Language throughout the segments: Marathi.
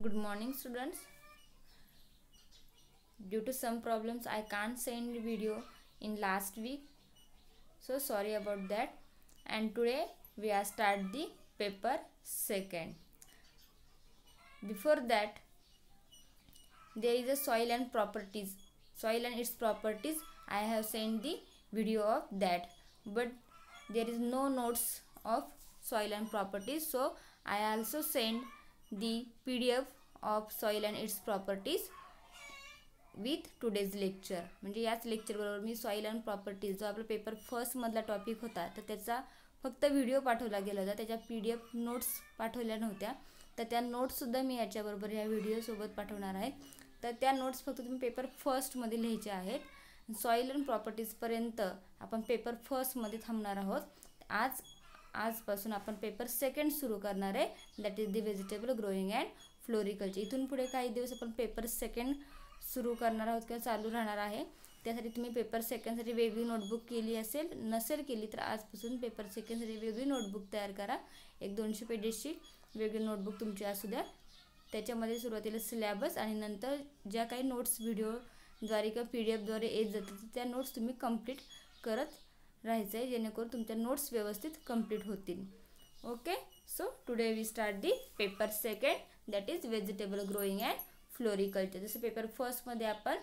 Good morning students. Due to some problems I can't send video in last week, so sorry about that. And today we are start the paper second. Before that, there is a soil and its properties. I have sent the video of that, but there is no notes of soil and properties, so I also send the PDF of soil and its properties with today's lecture. म्हणजे याच लेक्चर बरोबर मी सॉइल अँड प्रॉपर्टीज जो आपला पेपर फर्स्ट मधला टॉपिक होता तर त्याचा फक्त व्हिडिओ पाठवला गेला होता, त्याच्या PDF नोट्स पाठवल्या नव्हत्या. तर त्या नोट्स सुद्धा मी याच्याबरोबर या व्हिडिओ सोबत पाठवणार आहे. तर त्या नोट्स फक्त तुम्ही पेपर फर्स्ट मध्ये लिहायचे आहेत. सॉइल अँड प्रॉपर्टीज पर्यंत आपण पेपर फर्स्ट मध्ये थांबणार आहोत. आजपासून आपण पेपर सेकंड सुरू करणार आहे, that is the vegetable growing and floriculture. इथून पुढे काही दिवस आपण पेपर सेकंड सुरू करणार आहोत किंवा चालू राहणार आहे. त्यासाठी तुम्ही पेपर सेकंडसाठी वेगळी नोटबुक केली असेल, नसेल केली तर आजपासून पेपर सेकंडसाठी वेगळी नोटबुक तयार करा. एक 200 पेजेसची वेगळी नोटबुक तुमची असू द्या. त्याच्यामध्ये सुरुवातीला सिलेबस आणि नंतर ज्या काही नोट्स व्हिडिओद्वारे किंवा PDF द्वारे येत जातात त्या नोट्स तुम्ही कंप्लीट करत राहायचं आहे, जेणेकरून तुमच्या नोट्स व्यवस्थित कंप्लीट होतील. Okay, so today we start the paper second, that is vegetable growing and floriculture. जसं पेपर फर्स्टमध्ये आपण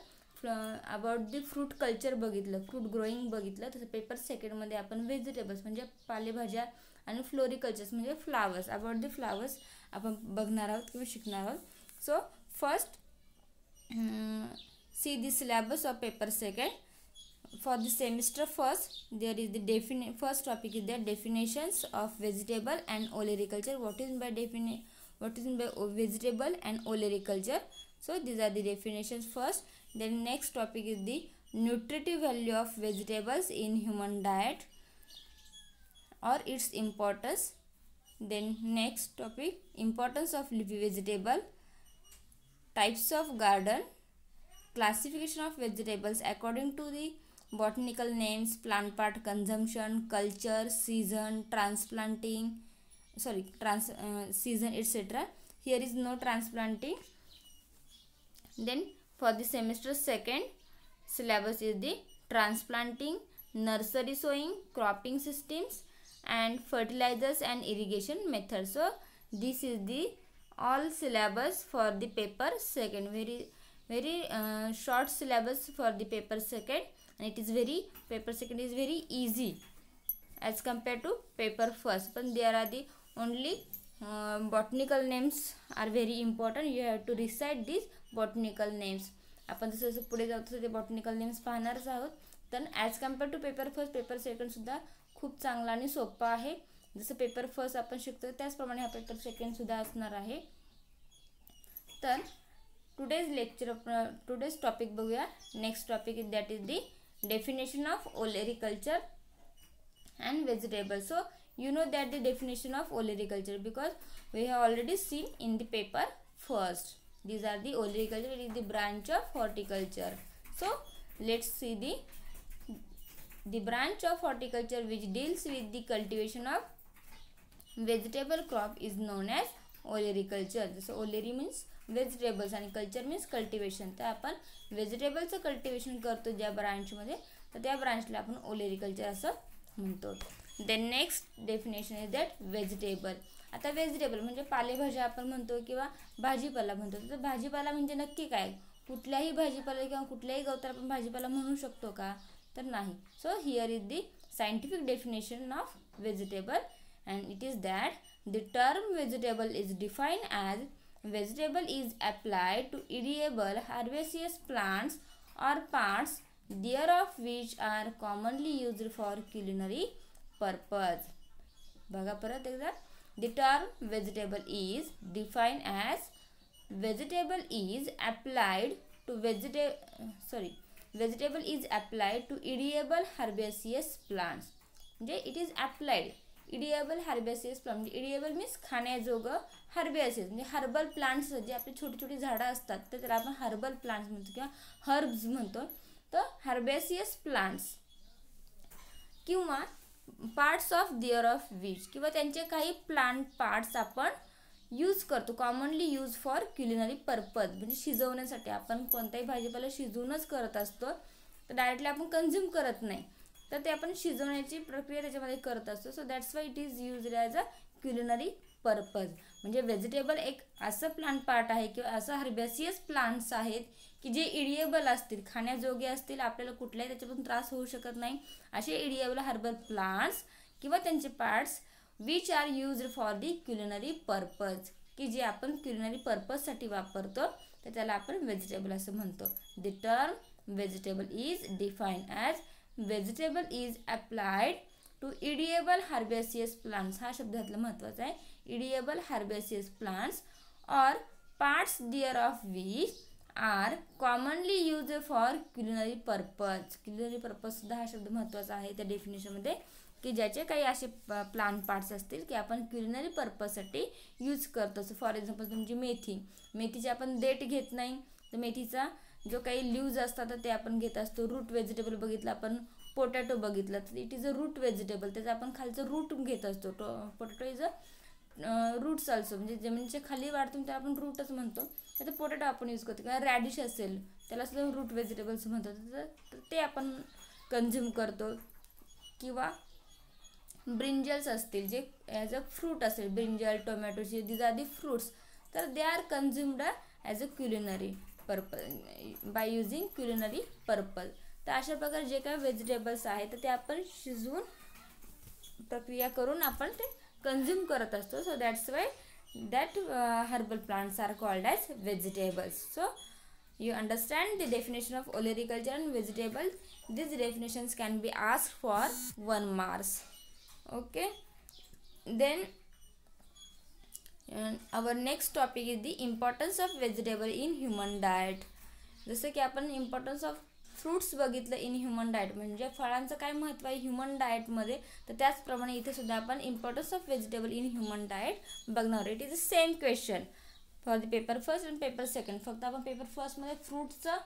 अबाउट दी फ्रूट कल्चर बघितलं, फ्रूट ग्रोईंग बघितलं, तसं पेपर सेकंडमध्ये आपण व्हेजिटेबल्स म्हणजे पालेभाज्या आणि फ्लोरिकल्चर्स म्हणजे फ्लावर्स, अबाउट दी फ्लावर्स आपण बघणार आहोत किंवा शिकणार आहोत. So first see the syllabus of paper second. For the semester first, there is the first topic is the definitions of vegetable and olericulture. What is by vegetable and olericulture? So these are the definitions first. Then next topic is the nutritive value of vegetables in human diet or its importance. Then next topic, importance of leafy vegetable, types of garden, classification of vegetables according to the botanical names, plant part consumption, culture, season, season etc. Here is no transplanting. Then for the semester second, syllabus is the transplanting, nursery sowing, cropping systems and fertilizers and irrigation methods. So this is the all syllabus for the paper second. Very short syllabus for the paper second, and it is paper second is very easy as compared to paper first. But there are the only botanical names are very important. You have to recite these botanical names. आपण जसं पुढे जाऊ तसं ते बॉटनिकल नेम्स पाहणारच आहोत. तर as compare to paper first, paper second सुद्धा खूप चांगला आणि सोपा आहे. जसं पेपर फर्स्ट आपण शिकतो त्याचप्रमाणे हा पेपर सेकंड सुद्धा असणार आहे. तर today's topic बघूया. Next topic is that is the definition of olericulture and vegetable. So you know that the definition of olericulture because we have already seen in the paper first. These are the olericulture, it is the branch of horticulture. So let's see the branch of horticulture which deals with the cultivation of vegetable crop is known as olericulture. So oleri means vegetables आणि कल्चर मीन्स कल्टिवेशन. तर आपण व्हेजिटेबलचं कल्टिवेशन करतो ज्या ब्रांचमध्ये, तर त्या ब्रांचला आपण ओलेरिकल्चर असं म्हणतो. Then next definition is that vegetable. आता व्हेजिटेबल म्हणजे पालेभाज्या आपण म्हणतो किंवा भाजीपाला म्हणतो. तर भाजीपाला म्हणजे नक्की काय? कुठल्याही भाजीपाला किंवा कुठल्याही गवताला आपण भाजीपाला म्हणू शकतो का? तर नाही. So here is the scientific definition of vegetable and it is that the term vegetable is defined as vegetable is applied to edible herbaceous plants or parts thereof which are commonly used for culinary purpose. बघा परत एकदा. The term vegetable is defined as vegetable is applied to edible herbaceous plants. म्हणजे it is applied edible herbaceous plant. Edible means खाण्याजोगं, हर्बेसियस म्हणजे हर्बल प्लांट्स जे आपली छोटी छोटी झाडं असतात तर त्याला आपण हर्बल प्लांट्स म्हणतो किंवा हर्ब्स म्हणतो. तर हर्बेसियस प्लांट्स किंवा parts of their of which किंवा त्यांचे काही प्लांट पार्ट्स आपण यूज करतो, commonly use for culinary purpose, म्हणजे शिजवण्यासाठी. आपण कोणताही भाजीपाला शिजवूनच करत असतो, तर डायरेक्टली आपण कन्झ्युम करत नाही, तर ते आपण शिजवण्याची प्रक्रिया त्याच्यामध्ये करत असतो. So that's why it is used as a culinary purpose. म्हणजे व्हेजिटेबल एक असं प्लांट पार्ट आहे किंवा असं हर्बेसियस प्लांट्स आहेत की जे इडिएबल असतील, खाण्याजोगे असतील, आपल्याला कुठलाही त्याच्यापासून त्रास होऊ शकत नाही, असे इडिएबल हर्बल प्लांट्स किंवा त्यांचे parts which are used for the culinary purpose, की जे आपण क्युलिनरी पर्पजसाठी वापरतो, तर त्याला आपण व्हेजिटेबल असं म्हणतो. The term vegetable is defined as vegetable is applied to edible herbaceous plants. हा शब्दातला महत्त्वाचा आहे. Edible herbaceous plants or parts thereof which are commonly use for culinary purpose. Culinary purpose सुद्धा हा शब्द महत्त्वाचा आहे त्या डेफिनेशनमध्ये, की ज्याचे काही असे प्लांट पार्ट्स असतील की आपण क्युलिनरी पर्पजसाठी यूज करतो. फॉर एक्झाम्पल तुमची मेथीचे आपण देठ घेत नाही, तर मेथीचा जो काही लीव्ज असतात ते आपण घेत असतो. रूट व्हेजिटेबल बघितलं आपण, पोटॅटो बघितलं तर it is a root vegetable, त्याचं आपण खालचं रूट घेत असतो. Potato is a roots also, म्हणजे जमिनीच्या खाली वाढतो त्याला आपण रूटच म्हणतो. तर पोटॅटो आपण यूज करतो. किंवा रॅडिश असेल त्याला सुद्धा रूट व्हेजिटेबल्स म्हणतात, तर ते आपण कन्झ्युम करतो. किंवा ब्रिंजल्स असतील जे ॲज अ फ्रूट असेल, ब्रिंजल, टोमॅटोचे, दीज आर दी फ्रूट्स, तर they are consumed as a culinary purpose by using culinary purpose. तर अशा प्रकारे जे काही व्हेजिटेबल्स आहेत तर ते आपण शिजवून प्रक्रिया करून आपण ते कन्झ्युम करत असतो. So that's why that herbal plants are called as vegetables. So you understand the definition of olericulture and vegetable. These definitions can be asked for 1 marks. Okay, then our next topic is the importance of vegetable in human diet. जसं की आपण इम्पॉर्टन्स ऑफ फ्रूट्स बघितलं इन ह्युमन डाएट, म्हणजे फळांचं काय महत्त्व आहे ह्युमन डाएटमध्ये, तर त्याचप्रमाणे इथे सुद्धा आपण importance of vegetable in human diet बघणार. It is a same question for the paper first and paper second. फक्त आपण पेपर फर्स्टमध्ये फ्रूट्सचं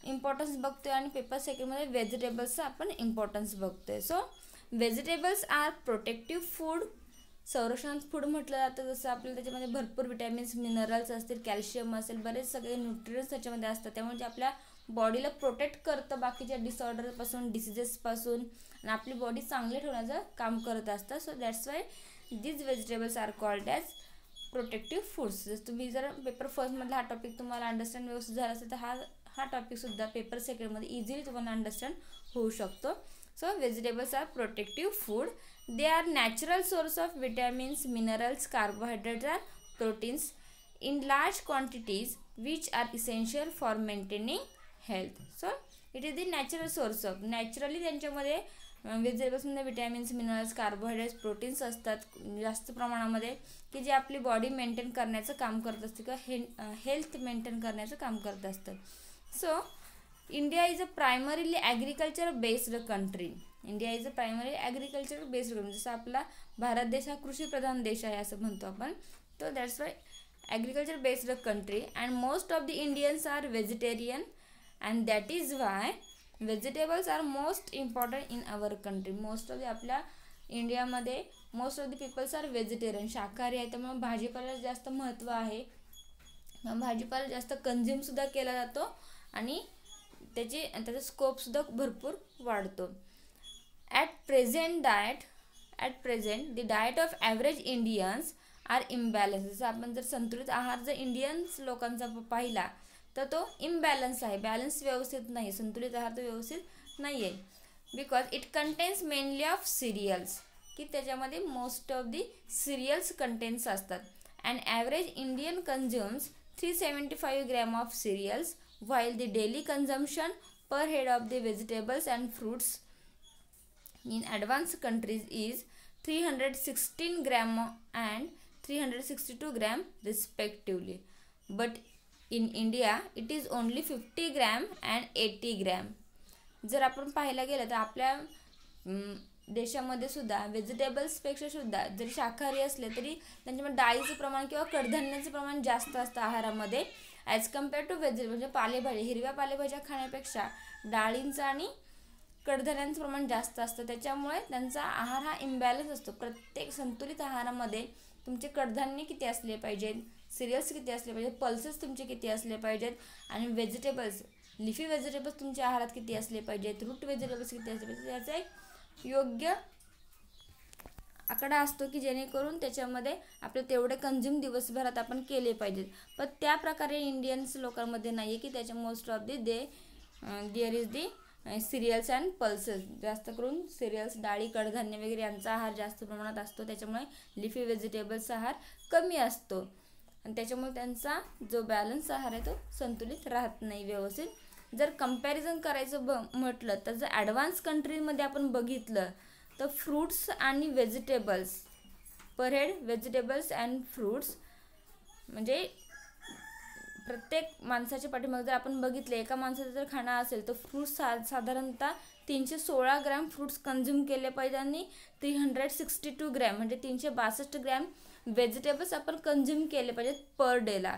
इम्पॉर्टन्स बघतोय आणि पेपर सेकंडमध्ये व्हेजिटेबल्सचं आपण इम्पॉर्टन्स बघतोय. So vegetables are protective food. संरक्षणात फूड म्हटलं जातं, जसं आपल्याला त्याच्यामध्ये भरपूर विटॅमिन्स, मिनरल्स असतील, कॅल्शियम असेल, बरेच सगळे न्यूट्रियन्स त्याच्यामध्ये असतात. त्यामुळे जे आपल्या बॉडीला प्रोटेक्ट करतं बाकीच्या डिसऑर्डरपासून, डिसिजेसपासून, आणि आपली बॉडी चांगली ठेवण्याचं काम करत असतं. So that's why these vegetables are called as protective foods. जर तुम्ही जर पेपर फर्स्टमधला हा टॉपिक तुम्हाला अंडरस्टँड व्यवस्थित झाला असेल तर हा टॉपिकसुद्धा पेपर सेकंडमध्ये इझिली तुम्हाला अंडरस्टँड होऊ शकतो. So vegetables are protective food. They are natural source of vitamins, minerals, carbohydrates are proteins in large quantities which are essential for maintaining health. So it is the natural source of, naturally त्यांच्यामध्ये व्हेजिटेबल्समध्ये विटॅमिन्स, मिनरल्स, कार्बोहायड्रेट्स, प्रोटीन्स असतात जास्त प्रमाणामध्ये, की जे आपली बॉडी मेंटेन करण्याचं काम करत असते किंवा हेल्थ मेंटेन करण्याचं काम करत असतं. So India is a primarily agriculture based country. India is a primary agriculture based country. जसं आपला भारत देश हा कृषीप्रधान देश आहे असं म्हणतो आपण. तो that's why agriculture based country, and most of the Indians are vegetarian, and that is why vegetables are most important in our country. most of the आपल्या इंडियामध्ये most of the peoples are vegetarian, शाकाहारी आहे. त्यामुळे भाजीपाल्याला जास्त महत्त्व आहे. भाजीपाला जास्त कन्झ्युमसुद्धा केला जातो आणि त्याचा स्कोपसुद्धा भरपूर वाढतो. At present the diet of average Indians are imbalance. जसं आपण जर संतुलित आहार जर इंडियन्स लोकांचा पाहिला तर तो इम्बॅलन्स आहे, बॅलन्स व्यवस्थित नाही, संतुलित आहार तो व्यवस्थित नाही आहे. Because it contains mainly of cereals, की त्याच्यामध्ये most of the cereals contains असतात. And average Indian consumes 375 gram of cereals while the daily consumption per head of the vegetables and fruits in advanced countries is 316 gram and 362 gram respectively, but in India it is only 50 gram and 80 gram. जर आपण पाहायला गेलं तर आपल्या देशामध्ये सुद्धा व्हेजिटेबल्सपेक्षा सुद्धा जरी शाकाहारी असले तरी त्यांच्यामध्ये डाळीचं प्रमाण किंवा कडधान्याचं प्रमाण जास्त असतं आहारामध्ये ॲज कम्पेअर टू व्हेजिटेबल. म्हणजे पालेभाज्या, हिरव्या पालेभाज्या खाण्यापेक्षा डाळींचं आणि कडधान्यांचं प्रमाण जास्त असतं. त्याच्यामुळे त्यांचा आहार हा इम्बॅलन्स असतो. प्रत्येक संतुलित आहारामध्ये तुमचे कडधान्य किती असले पाहिजेत, सिरियल्स किती असले पाहिजेत, पल्सेस तुमचे किती असले पाहिजेत, आणि व्हेजिटेबल्स, लिफी व्हेजिटेबल्स तुमच्या आहारात किती असले पाहिजेत, रूट व्हेजिटेबल्स किती असले पाहिजेत, याचा एक योग्य आकडा असतो की जेणेकरून त्याच्यामध्ये आपले तेवढे कंझ्युम दिवसभरात आपण केले पाहिजेत. पण त्या प्रकारे इंडियन्स लोकांमध्ये नाही आहे की त्याच्या most of the there is the cereals and pulses. जास्त करून सिरियल्स, डाळी, कडधान्य वगैरे यांचा आहार जास्त प्रमाणात असतो. त्याच्यामुळे लिफी व्हेजिटेबल्सचा आहार कमी असतो आणि त्याच्यामुळे त्यांचा जो बॅलन्स आहार आहे तो संतुलित राहत नाही व्यवस्थित. जर कंपॅरिझन करायचं म्हटलं तर जर ॲडव्हान्स कंट्रीमध्ये आपण बघितलं तर फ्रूट्स आणि vegetables per head, vegetables and fruits म्हणजे प्रत्येक माणसाच्या पाठीमागे जर आपण बघितले, एका माणसाचं जर खाणं असेल तर फ्रूट्स साधारणतः 316 ग्रॅम फ्रूट्स कंझ्युम केले पाहिजे आणि 362 ग्रॅम म्हणजे 362 ग्रॅम व्हेजिटेबल्स आपण कंझ्युम केले पाहिजेत पर डेला.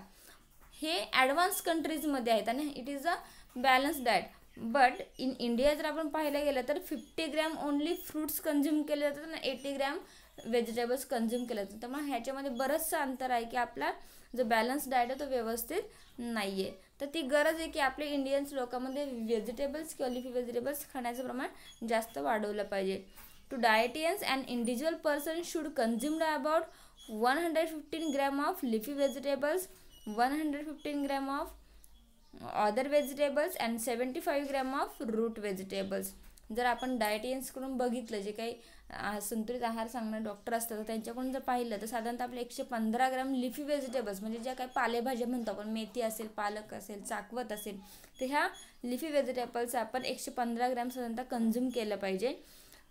हे ॲडव्हान्स कंट्रीजमध्ये आहेत आणि it is a balance diet. But in India जर आपण पाहायला गेलं तर 50 ग्रॅम ओनली फ्रूट्स कंझ्युम केले जातात आणि 80 ग्रॅम व्हेजिटेबल्स कंझ्युम केले जातात. त्यामुळे ह्याच्यामध्ये बरंचसं अंतर आहे की आपला जो बॅलन्स डाएट आहे तो व्यवस्थित नाही आहे. तर ती गरज आहे की आपल्या इंडियन्स लोकांमध्ये व्हेजिटेबल्स किंवा लिफी व्हेजिटेबल्स खाण्याचं प्रमाण जास्त वाढवलं पाहिजे. To dietitians and individual person should consume about 115 gram of leafy vegetables, 115 gram of other vegetables and 75 gram of root vegetables. जर आपण डायटियन्सकडून बघितलं, जे काही संतुलित आहार सांगणारे डॉक्टर असतात त्यांच्याकडून जर पाहिलं तर साधारणतः आपले 115 ग्रॅम लिफी व्हेजिटेबल्स म्हणजे ज्या काही पालेभाज्या म्हणतो आपण, मेथी असेल, पालक असेल, चाकवत असेल, तर ह्या लिफी व्हेजिटेबल्स आपण 115 ग्रॅम साधारणतः कंझ्युम केलं पाहिजे.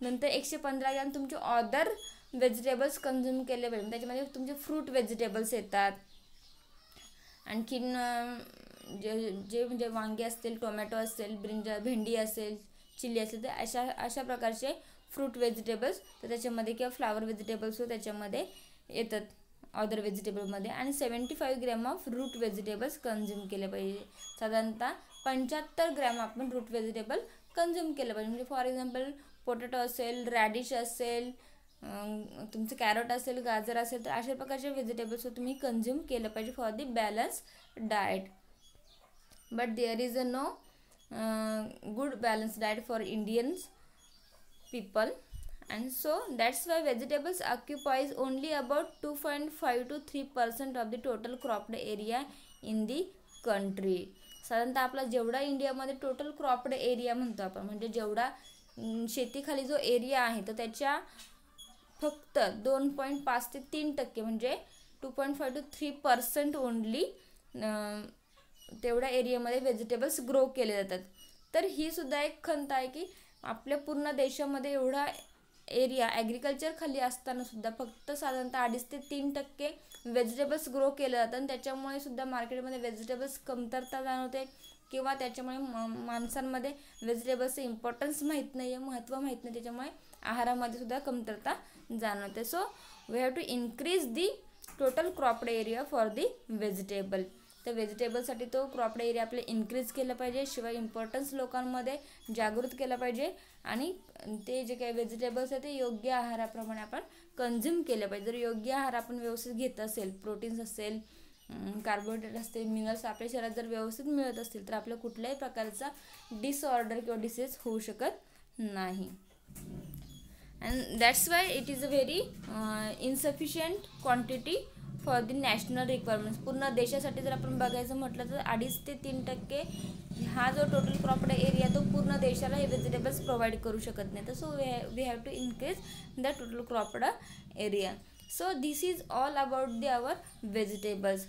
नंतर 115 ग्रॅम तुमचे अदर व्हेजिटेबल्स कंझ्युम केले पाहिजे. त्याच्यामध्ये तुमचे फ्रूट व्हेजिटेबल्स येतात, आणखीन जे म्हणजे वांगे असतील, टोमॅटो असेल, भेंडी असेल, चिली असेल, तर अशा प्रकारचे फ्रूट व्हेजिटेबल्स तर त्याच्यामध्ये किंवा फ्लावर व्हेजिटेबल्स त्याच्यामध्ये येतात अदर व्हेजिटेबलमध्ये. आणि 75 gram of root vegetables consume केले पाहिजे. साधारणतः 75 ग्रॅम आपण रूट व्हेजिटेबल कंझ्युम केलं पाहिजे. म्हणजे फॉर एक्झाम्पल पोटॅटो असेल, रॅडिश असेल, तुमचं कॅरट असेल, गाजर असेल, तर अशा प्रकारचे व्हेजिटेबल्स तुम्ही कंझ्युम केलं पाहिजे for the balance diet. But there is no good balanced diet for Indians people, and so that's why vegetables occupies only about 2.5 to 3% of the total cropped area in the country. साधारणतः आपला जेवढा इंडियामध्ये टोटल क्रॉप्ड एरिया म्हणतो आपण, म्हणजे जेवढा शेतीखाली जो एरिया आहे तर त्याच्या फक्त 2.5 ते 3% म्हणजे 2.5 to 3% ओनली तेवढ्या एरियामध्ये व्हेजिटेबल्स ग्रो केले जातात. तर ही सुद्धा एक खंत आहे की आपल्या पूर्ण देशामध्ये एवढा एरिया ॲग्रिकल्चर खाली असताना सुद्धा फक्त साधारणतः 2.5 ते 3% व्हेजिटेबल्स ग्रो केले जातात आणि त्याच्यामुळे सुद्धा मार्केटमध्ये व्हेजिटेबल्स कमतरता जाणवते किंवा त्याच्यामुळे माणसांमध्ये व्हेजिटेबल्सचं इम्पॉर्टन्स माहीत नाही आहे, महत्त्व माहीत नाही, त्याच्यामुळे आहारामध्ये सुद्धा कमतरता जाणवते. So we have to increase the total cropped area for the vegetable. तर व्हेजिटेबलसाठी तो क्रॉप्ड एरिया आपले इन्क्रीज केलं पाहिजे. शिवाय इम्पॉर्टन्स लोकांमध्ये जागृत केलं पाहिजे आणि ते जे काही व्हेजिटेबल्स आहे ते योग्य आहाराप्रमाणे आपण कंझ्युम केलं पाहिजे. जर योग्य आहार आपण व्यवस्थित घेत असेल, प्रोटीन्स असेल, कार्बोहायड्रेट असतील, मिनरल्स आपल्या शरीरात जर व्यवस्थित मिळत असतील तर आपल्या कुठल्याही प्रकारचा डिसऑर्डर किंवा डिसीज होऊ शकत नाही. And that's why it is a very insufficient quantity for the national requirements. पूर्ण देशासाठी जर आपण बघायचं म्हटलं तर 2.5 ते 3% हा जो टोटल क्रॉप्ड एरिया तो पूर्ण देशाला हे व्हेजिटेबल्स प्रोव्हाइड करू शकत नाही. तर so we have to increase the total cropped area. So this is all about our vegetables.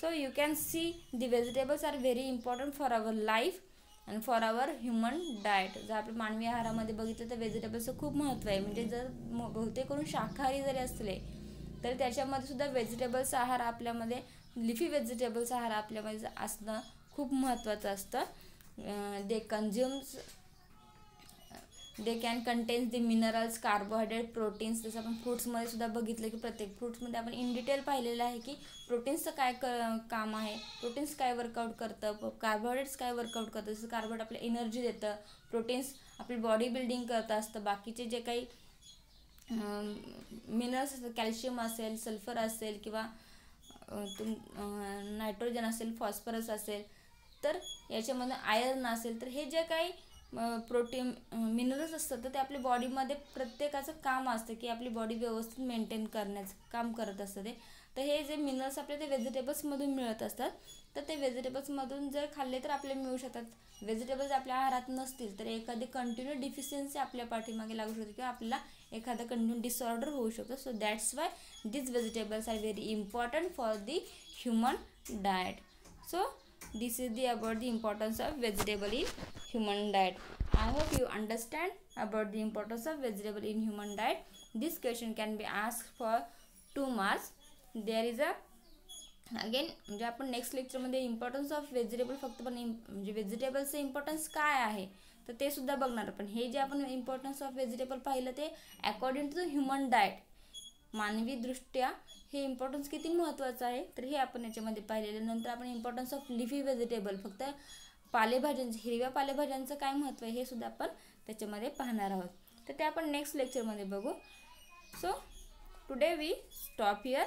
So you can see the vegetables are very important for our life and for our human diet. जर आपण मानवी आहारामध्ये बघितलं तर व्हेजिटेबल्सचं खूप महत्त्व आहे. म्हणजे जर बहुतेक करून शाकाहारी जरी असले तर त्याच्यामध्ये सुद्धा व्हेजिटेबल्स आहार आपल्यामध्ये, लिफी व्हेजिटेबल्स आहार आपल्यामध्ये असणं खूप महत्त्वाचं असतं. They can contains the minerals, carbohydrate, proteins. जसं आपण फ्रूट्समध्ये सुद्धा बघितलं की प्रत्येक फ्रूट्समध्ये आपण इन डिटेल पाहिलेलं आहे की प्रोटीन्सचं काय काम आहे, प्रोटीन्स काय वर्कआउट करतं, कार्बोहायड्रेट्स काय वर्कआउट करतं. जसं कार्बोहायड्रेट आपल्या एनर्जी देतं, प्रोटीन्स आपली बॉडी बिल्डिंग करत असतं, बाकीचे जे काही मिनरल्स असतात, कॅल्शियम असेल, सल्फर असेल किंवा नायट्रोजन असेल, फॉस्फरस असेल, तर याच्यामध्ये आयर्न असेल, तर हे जे काही प्रोटीन मिनरल्स असतात तर ते आपल्या बॉडीमध्ये प्रत्येकाचं काम असतं की आपली बॉडी व्यवस्थित मेंटेन करण्याचं काम करत असतं ते. तर हे जे मिनरल्स आपल्या ते व्हेजिटेबल्समधून मिळत असतात, तर ते व्हेजिटेबल्समधून जर खाल्ले तर आपल्याला मिळू शकतात. व्हेजिटेबल्स आपल्या आहारात नसतील तर एखादी कंटिन्यू डिफिशियन्सी आपल्या पाठीमागे लागू शकते किंवा आपल्याला एखादा कंटिन्यू डिसऑर्डर होऊ शकतो. So that's Y these vegetables are very important for the human diet. So this is the about the importance of vegetable in human diet. I hope you understand about the importance of vegetable in human diet. This question can be asked for 2 marks. There is a again म्हणजे आपण नेक्स्ट लेक्चरमध्ये इम्पॉर्टन्स ऑफ व्हेजिटेबल फक्त पण म्हणजे व्हेजिटेबलचं इम्पॉर्टन्स काय आहे तर ते सुद्धा बघणार. पण हे जे आपण इम्पॉर्टन्स ऑफ व्हेजिटेबल पाहिलं ते according to the human diet, मानवी दृष्ट्या हे इम्पॉर्टन्स किती महत्त्वाचं आहे तर हे आपण याच्यामध्ये पाहिलेलं. नंतर आपण इम्पॉर्टन्स ऑफ लिफी व्हेजिटेबल, फक्त पालेभाज्यांचं, हिरव्या पालेभाज्यांचं काय महत्त्व आहे हे सुद्धा आपण त्याच्यामध्ये पाहणार आहोत. तर ते आपण नेक्स्ट लेक्चरमध्ये बघू. So today we stop here.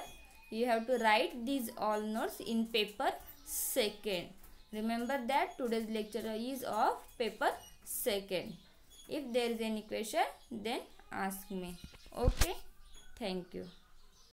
You have to write these all notes in paper second. Remember that today's lecture is of paper second. If there is any question then ask me. Okay, thank you.